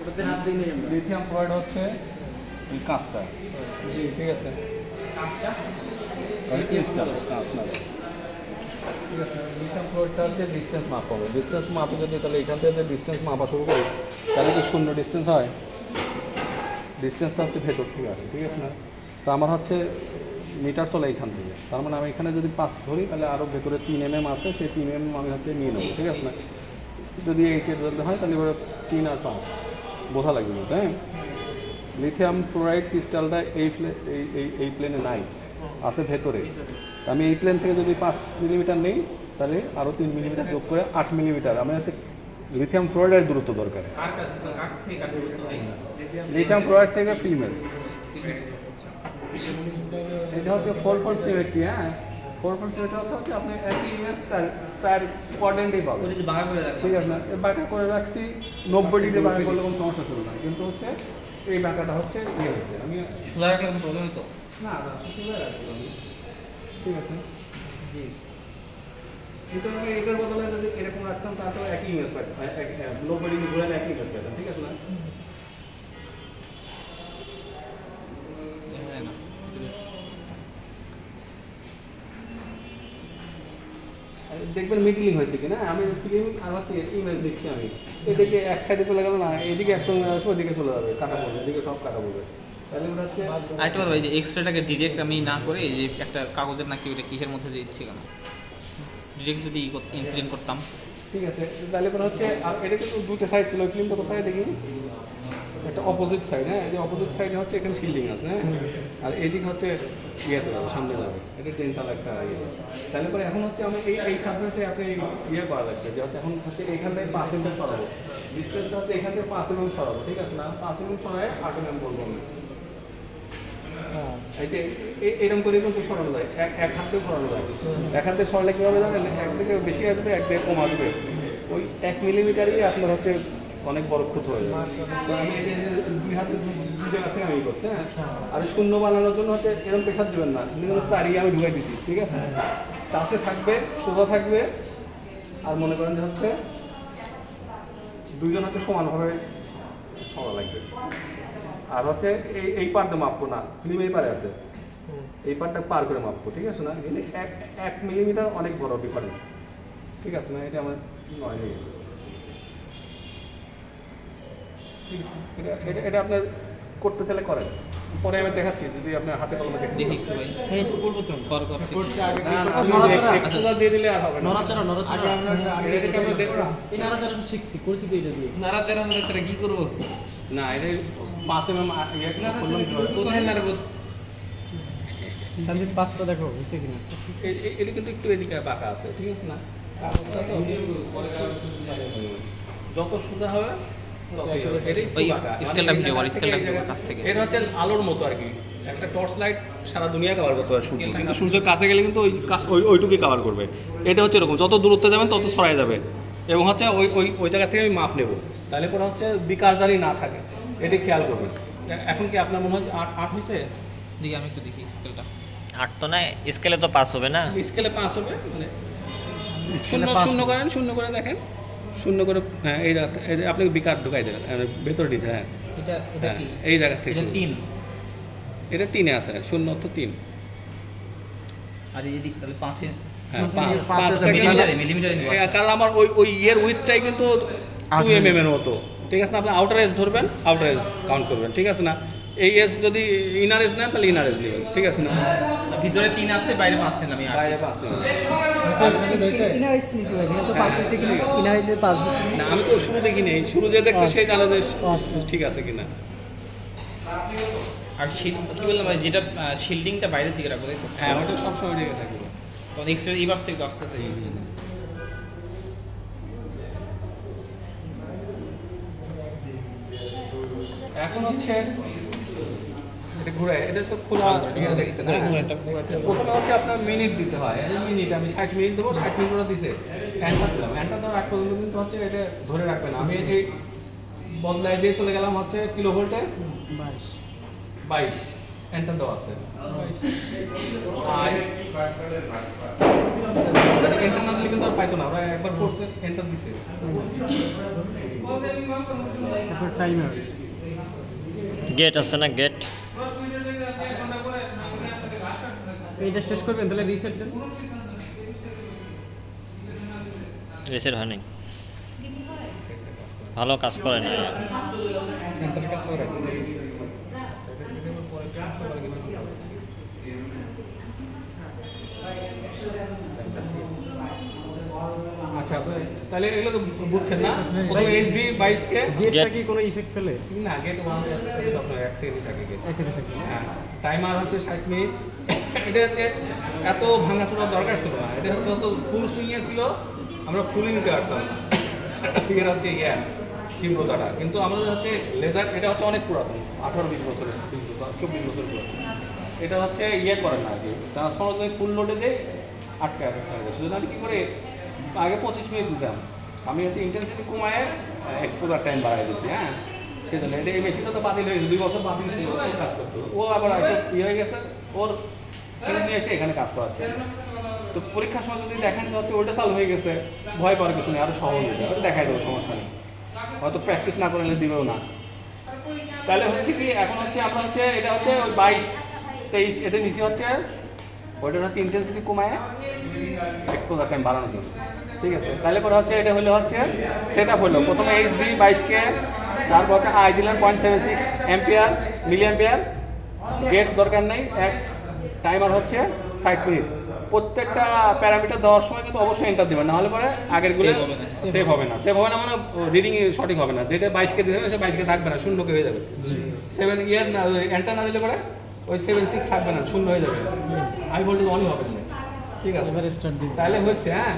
ওটাতে হাত দিই নেই আমরা। লিথিয়াম ফ্লোরাইড হচ্ছে এই কাঁচটা। জি ঠিক আছে, কাঁচটা ক্রিস্টাল কাঁচ না। ঠিক আছে, লিথিয়াম ফ্লোরাইডটা হচ্ছে ডিস্টেন্স মাপ হবে। ডিস্টেন্স মাপে যদি তাহলে এখান থেকে যে ডিস্টেন্স মাপা শুরু করি তাহলে কি শূন্য ডিস্টেন্স হয়? ডিস্টেন্সটা হচ্ছে ভেতর থেকে আসে। ঠিক আছে না? তো আমার হচ্ছে মিটার চলে এইখান থেকে, তার মানে আমি এখানে যদি 5 ধরি তাহলে আরও ভেতরে 3 mm আছে, সেই 3 mm আমি হচ্ছে নিয়ে নেবো। ঠিক আছে না? যদি এইটা যদি হয় তাহলে এবার 3 আর 5 বোঝা লাগবে। হ্যাঁ, লিথিয়াম ফ্লোরাইড ক্রিস্টালটা এই প্লেনে নাই, আছে ভেতরে। আমি এই প্লেন থেকে যদি 5 মিলিমিটার নেই তাহলে আরও 3 মিলিমিটার যোগ করে 8 মিলিমিটার আমার হচ্ছে লিথিয়াম ফ্লোরাইডের দূরত্ব দরকার। লিথিয়াম ফ্লোরাইড থেকে ফিল্মের এটা হচ্ছে 4-4 সিমেট্রি। হ্যাঁ, 4-4 সিমেট্রি হচ্ছে আপনি একই ইমেজ 4 কোয়াড্রেন্টেই পাবেন। ঠিক আছে না? বাঁকা করে রাখছি 90 ডিগ্রি বাঁকা করলে কোনো সমস্যা ছিল না, কিন্তু হচ্ছে এই বাঁকাটা হচ্ছে ইয়ে হয়েছে। আমি সোজা রাখলে কোনো প্রবলেম হতো না সোজা রাখবো আমি। ঠিক আছে জি, কিন্তু আমি এটার বদলে যদি এরকম রাখতাম তাহলে একই ইমেজ পাইতাম, 90 ডিগ্রি ঘুরে একই ইমেজ পাইতাম। ঠিক আছে না? দেখবেন মিডলিং হয়েছে কিনা। আমি ফিল্ম আর হচ্ছে ইমেজ দেখছি, আমি এদিকে এক সাইডে চলে গেল না, এদিকে একদম ওইদিকে চলে যাবে, কাটা পড়বে, এদিকে সব কাটা পড়বে। তাহলে ওটা হচ্ছে আরেকটা কথা ভাই, যে এক্সট্রাটাকে ডিরেক্ট আমি না করে এই যে একটা কাগজের নাকি ওটা কিসের মধ্যে দিচ্ছি কেন, ডিরেক্ট যদি ইনসিডেন্ট করতাম। ঠিক আছে, তাহলে পরে হচ্ছে আর এটা কিন্তু দুটো সাইড ছিল, ফিল্মটা কোথায় দেখি একটা অপোজিট সাইড। হ্যাঁ, এই অপোজিট সাইডে হচ্ছে এখানে শিল্ডিং আছে। হ্যাঁ, আর এইদিকে হচ্ছে ইয়েতে যাবে, সামনে যাবে, এটা ডেন্টাল একটা ইয়ে। তাহলে পরে এখন হচ্ছে আমি এই সাবজেক্টে আপনি ইয়ে করা লাগবে যে হচ্ছে এখন হচ্ছে এখান থেকে 5 mm সরাবো, ডিস্টেন্সটা হচ্ছে এখান থেকে 5 mm সরাবো। ঠিক আছে না? 5 mm সরায় 8 mm বলবো আমি। এইটা এরকম করে কিন্তু সরানো যায়, এক হাত দিয়ে সরানো যায়। এক হাত দিয়ে সরালে কীভাবে জানেন, একদিকে বেশি আসবে, একদিকে কম আসবে। ওই 1 মিলিমিটারই আপনার হচ্ছে অনেক বড় ক্ষত হয়ে যাবে। তো আমি এই যে 2 হাতে 2 জায়গা থেকে আমি করছি। হ্যাঁ, আর শূন্য বানানোর জন্য হচ্ছে এরকম প্রেশার দেবেন না, চারিয়ে আমি ঢুকাই দিছি। ঠিক আছে, টাচে থাকবে, সোজা থাকবে, আর মনে করেন যে হচ্ছে দুইজন হচ্ছে সমানভাবে সরা লাগবে। আর হচ্ছে এই পার্টটা মাপবো না, ফিল্ম এই পারে আছে, এই পার্টটা পার করে মাপবো। ঠিক আছে না? কিন্তু 1 মিলিমিটার অনেক বড় ডিফারেন্স। ঠিক আছে না? এটা আমার নয় হয়ে গেছে। ঠিক আছে, এটা আপনার করতে চাইলে করেন, পরে আমি দেখাচ্ছি যদি আপনার হাতে কলমে দেখি একটু ভাই। হ্যাঁ একটু বলবো তো কর কর এক্সট্রা দিয়ে দিলে আর হবে না। নড়াচড়া এটাকে আমরা দেখব, এই নাড়াচড়া শিখছি, করছি তো এটা দিয়ে। নাড়াচাড়া কি করবো? না এটা 5 mm ইয়ে করলাম কিভাবে? কোথায় নাড়বো? তাহলে 5টা দেখো হয়েছে কিনা। এটা কিন্তু একটু এদিকে বাঁকা আছে। ঠিক আছে না? যত সোজা হবে কাছ থেকে এটা হচ্ছে আলোর মতো আর কি, একটা টর্চ লাইট সারা দুনিয়া কভার করতে পারে সূর্য, কিন্তু সূর্যের কাছে গেলে কিন্তু ওইটুকুই কভার করবে। এটা হচ্ছে এরকম, যত দূরত্বে যাবেন তত ছড়াই যাবে। এবং হচ্ছে ওই জায়গা থেকে আমি মাপ নেব, তাহলে পরে হচ্ছে বিকার জারি না থাকে, এটি খেয়াল করবেন। এখন কি আপনার মনে হয় 8 হয়েছে? দেখি আমি একটু দেখি স্কেলটা। 8 তো না, স্কেলে তো 5 হবে না। স্কেলে 5 হবে, মানে শূন্য করেন, শূন্য করে দেখেন, শূন্য করে। হ্যাঁ, এই জায়গা আপনি বিকার ঢুকাই দেবেন ভেতরে দিতে। হ্যাঁ, এটা কি এই জায়গা থেকে এটা 3, এটা 3 এ আছে, শূন্য তো 3। আর এই দিক তাহলে 5 এ। হ্যাঁ, 5 মিলিমিটার। কারণ আমার ওই ইয়ের উইথটাই কিন্তু 2 mm এর মতো। ঠিক আছে না? আপনি আউটার এজ ধরবেন, আউটার এজ কাউন্ট করবেন। ঠিক আছে না? এই এজ যদি ইনার এজ নেন তাহলে ইনার এজ নেবেন। ঠিক আছে না? ভিতরে 3 আছে, বাইরে 5 নিলাম আমি। বাইরে 5 নেবেন। ইনারাইজ নিতে হবে, তো 5 হয়েছে কিনা, ইনারাইজে 5 হয়েছে কিনা। না, আমি তো শুরু দেখিনি, শুরু যে দেখছে সেই জানে যে ঠিক আছে কিনা। আর কি বললাম ভাই, যেটা শিল্ডিংটা বাইরের দিকে রাখবো, তাই তো? হ্যাঁ, ওটা সবসময় রেখে থাকবে। তখন এক্সট্রা এই বাস থেকে তো আসতেছে। এখন হচ্ছে এটা ঘুরে, এটা তো খোলা ইয়ে দেখছেন। প্রথমে হচ্ছে আপনার মিনিট দিতে হয়, মিনিট আমি 60 মিনিট দেবো, 60 মিনিট ওরা দিছে, এন্টার দিলাম। এন্টার দেওয়ার আগ পর্যন্ত কিন্তু হচ্ছে এটা ধরে রাখবেন। আমি এই বদলায় দিয়ে চলে গেলাম হচ্ছে কিলো ভোল্টে 22, এন্টার দেওয়া আছে। আর এন্টার না দিলে কিন্তু আর পাইতো না, ওরা একবার করছে, এন্টার দিছে। তারপর টাইমার গেট আছে না গেট? এইটা শেষ করবেন তাহলে রিসেট দেন। রিসেট হয়নি, ভালো কাজ করে না। এন্টার কাজ করে আচ্ছা তাহলে এগুলো তো বুঝছেন না প্রথমে এসবি 22 কে গেটটা কি কোনো ইফেক্ট ফেলে? না গেট 1 আছে আপনার 1 সেকেন্ড থাকে গেট এখানে থাকে। হ্যাঁ টাইমার হচ্ছে 60 মিনিট এটা হচ্ছে এত ভাঙাচোরা দরকার ছিল না, এটা হচ্ছে তো ফুল সুইংয়ে ছিল, আমরা ফুলই নিতে পারতাম না। এটা হচ্ছে ইয়ে তীব্রতাটা, কিন্তু আমাদের হচ্ছে লেজার এটা হচ্ছে অনেক পুরাতন 18-20 বছরের 24 বছর পুরাতন। এটা হচ্ছে ইয়ে করে না আর কি, ট্রান্সফর্মার ফুল লোডে দিয়ে আটকে আছে শুধু আমি কী করে আগে 25 মিনিট দিতাম, আমি হচ্ছে ইন্টেন্সিটি কমায় এক্সপোজার টাইম বাড়াই দিচ্ছি। হ্যাঁ সেজন্য এটা এই মেশিনটা তো বাতিল হয়ে গেছে, 2 বছর বাতিল ছিল কাজ করতো, ও আবার এসে ইয়ে হয়ে গেছে, ওর কিনে নিয়ে এসে এখানে কাজ করাচ্ছে। তো পরীক্ষার সময় যদি দেখেন যে হচ্ছে ওইটা চালু হয়ে গেছে, ভয় পাওয়ার কিছু নেই, আরও সহজ হয়ে যাবে, ওটা দেখাই দেবো, সমস্যা নেই, হয়তো প্র্যাকটিস না করলে দিবেও না। তাহলে হচ্ছে কি এখন হচ্ছে আমরা হচ্ছে এটা হচ্ছে ওই 22-23 এটা নিচে হচ্ছে ওইটার হচ্ছে ইন্টেন্সিটি কমায় এক্সপোজার টাইম বাড়ানোর জন্য, ঠিক আছে। তাহলে পরে হচ্ছে এটা হলে হচ্ছে সেট আপ হলো, প্রথমে এইচবি 22K, তারপর হচ্ছে আই দিলাম 0.76 অ্যাম্পিয়ার মিলি অ্যাম্পিয়ার, গেট দরকার নেই, এক টাইমার হচ্ছে 60 মিনিট। প্রত্যেকটা প্যারামিটার দেওয়ার সময় কিন্তু অবশ্যই এন্টার দেবেন, নাহলে পরে আগেরগুলো সেভ হবে না, সেভ হবে না মানে রিডিং সঠিক হবে না, যেটা 22K দিতে হবে সে 22K থাকবে না, 0K হয়ে যাবে। 7 ইয়ার না এন্টার না দিলে পরে ওই 76 থাকবে না, 0 হয়ে যাবে, হাই ভোল্টেজ অনই হবে না, ঠিক আছে। এবার স্টার্ট দিন। তাহলে হয়েছে। হ্যাঁ